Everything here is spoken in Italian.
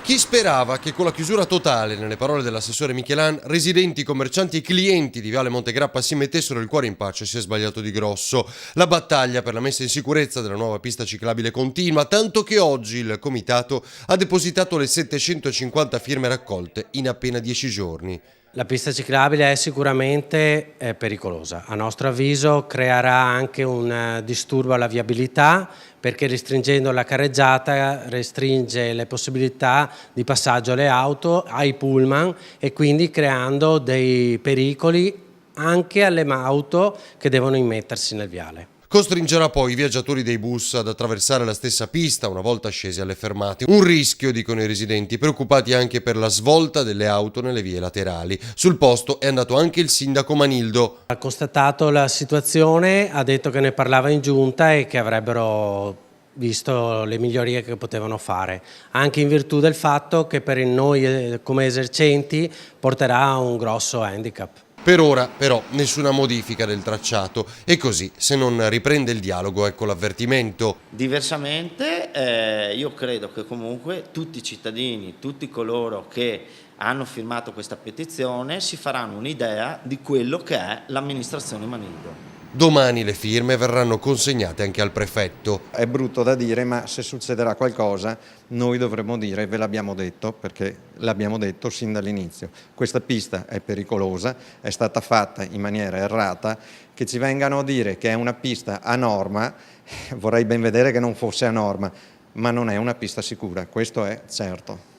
Chi sperava che con la chiusura totale, nelle parole dell'assessore Michelan, residenti, commercianti e clienti di Viale Montegrappa si mettessero il cuore in pace si è sbagliato di grosso. La battaglia per la messa in sicurezza della nuova pista ciclabile continua, tanto che oggi il comitato ha depositato le 750 firme raccolte in appena 10 giorni. La pista ciclabile è sicuramente pericolosa, a nostro avviso creerà anche un disturbo alla viabilità perché restringendo la carreggiata restringe le possibilità di passaggio alle auto, ai pullman e quindi creando dei pericoli anche alle auto che devono immettersi nel viale. Costringerà poi i viaggiatori dei bus ad attraversare la stessa pista una volta scesi alle fermate. Un rischio, dicono i residenti, preoccupati anche per la svolta delle auto nelle vie laterali. Sul posto è andato anche il sindaco Manildo. Ha constatato la situazione, ha detto che ne parlava in giunta e che avrebbero visto le migliorie che potevano fare, anche in virtù del fatto che per noi come esercenti porterà a un grosso handicap. Per ora però nessuna modifica del tracciato e così se non riprende il dialogo ecco l'avvertimento. Diversamente io credo che comunque tutti i cittadini, tutti coloro che hanno firmato questa petizione si faranno un'idea di quello che è l'amministrazione Manildo. Domani le firme verranno consegnate anche al prefetto. È brutto da dire, ma se succederà qualcosa noi dovremo dire ve l'abbiamo detto, perché l'abbiamo detto sin dall'inizio. Questa pista è pericolosa, è stata fatta in maniera errata, che ci vengano a dire che è una pista a norma, vorrei ben vedere che non fosse a norma, ma non è una pista sicura, questo è certo.